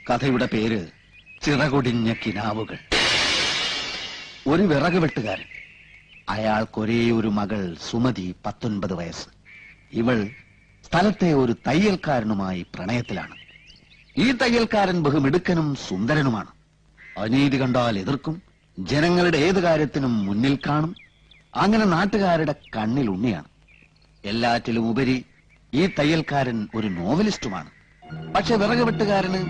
കഥയുടെ പേര് ചിറകൊടിഞ്ഞ കിനാവുകൾ. ഒരു വിറക് വെട്ടുകാരൻ. അയാൾക്കൊരേ ഒരു മകൾ സുമതി, 19 വയസ്സ്. ഇവൾ സ്ഥലത്തെ ഒരു തയ്യൽക്കാരനുമായി പ്രണയത്തിലാണ്. ഈ തയ്യൽക്കാരൻ ബഹുമിടുക്കനും സുന്ദരനുമാണ്. അനീതി കണ്ടാൽ എതിർക്കും, ജനങ്ങളുടെ ഏത് കാര്യത്തിനും മുന്നിൽ കാണും. അങ്ങനെ നാട്ടുകാരുടെ കണ്ണിൽ ഉണ്ണിയാണ്. എല്ലാറ്റിലും ഉപരി ഈ തയ്യൽക്കാരൻ ഒരു നോവലിസ്റ്റുമാണ്. പക്ഷെ വിറക് വെട്ടുകാരന്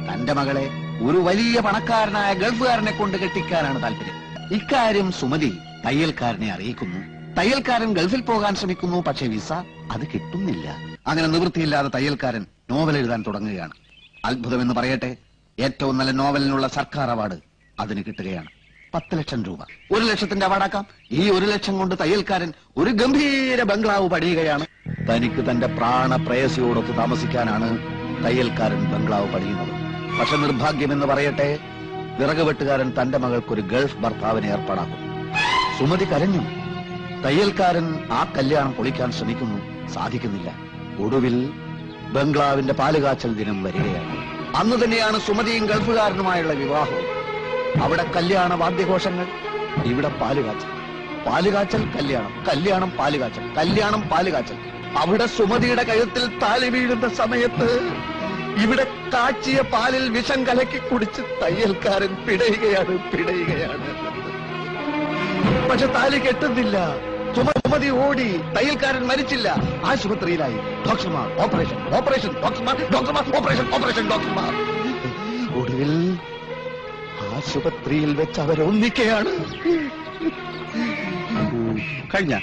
തന്റെ മകളെ ഒരു വലിയ പണക്കാരനായ ഗൾഫുകാരനെ കൊണ്ട് കെട്ടിക്കാനാണ് താല്പര്യം. ഇക്കാര്യം സുമതി തയ്യൽക്കാരനെ അറിയിക്കുന്നു. തയ്യൽക്കാരൻ ഗൾഫിൽ പോകാൻ ശ്രമിക്കുന്നു. പക്ഷെ വിസ അത് കിട്ടുന്നില്ല. അങ്ങനെ നിവൃത്തിയില്ലാതെ തയ്യൽക്കാരൻ നോവൽ എഴുതാൻ തുടങ്ങുകയാണ്. അത്ഭുതമെന്ന് പറയട്ടെ, ഏറ്റവും നല്ല നോവലിനുള്ള സർക്കാർ അവാർഡ് അതിന് കിട്ടുകയാണ്. 10 ലക്ഷം രൂപ. 1 ലക്ഷത്തിന്റെ അവാർഡാക്കാം. ഈ 1 ലക്ഷം കൊണ്ട് തയ്യൽക്കാരൻ ഒരു ഗംഭീര ബംഗ്ലാവ് പണിയുകയാണ്. തനിക്ക് തന്റെ പ്രാണപ്രേയസിയോടൊത്ത് താമസിക്കാനാണ് തയ്യൽക്കാരൻ ബംഗ്ലാവ് പണിയുന്നത്. പക്ഷെ നിർഭാഗ്യമെന്ന് പറയട്ടെ, വിറക് വെട്ടുകാരൻ തന്റെ മകൾക്കൊരു ഗൾഫ് ഭർത്താവിനെ ഏർപ്പാടാക്കും. സുമതി കരഞ്ഞു. തയ്യൽക്കാരൻ ആ കല്യാണം പൊളിക്കാൻ ശ്രമിക്കുന്നു. സാധിക്കുന്നില്ല. ഒടുവിൽ ബംഗ്ലാവിന്റെ പാലുകാച്ചൽ ദിനം വരികയാണ്. അന്ന് തന്നെയാണ് സുമതിയും ഗൾഫുകാരനുമായുള്ള വിവാഹവും. അവിടെ കല്യാണ വാദ്യഘോഷങ്ങൾ, ഇവിടെ പാലുകാച്ചൽ. പാലുകാച്ചൽ കല്യാണം, കല്യാണം പാലുകാച്ചൽ, കല്യാണം പാലുകാച്ചൽ. അവിടെ സുമതിയുടെ കഴുത്തിൽ താലി വീഴുന്ന സമയത്ത് ഇവിടെ കാച്ചിയ പാലിൽ വിഷം കലക്കി കുടിച്ച് തയ്യൽക്കാരൻ പിടയുകയാണ്. പക്ഷെ താലി കെട്ടുന്നില്ല. സുമതി ഓടി. തയ്യൽക്കാരൻ മരിച്ചില്ല, ആശുപത്രിയിലായി. ഡോക്ടർമാർ ഓപ്പറേഷൻ, ഓപ്പറേഷൻ, ഡോക്ടർമാർ, ഡോക്ടർമാർ ഓപ്പറേഷൻ, ഓപ്പറേഷൻ, ഡോക്ടർമാർ. ഒടുവിൽ ആശുപത്രിയിൽ വെച്ച് അവരൊന്നിക്കുകയാണ്. കഴിഞ്ഞ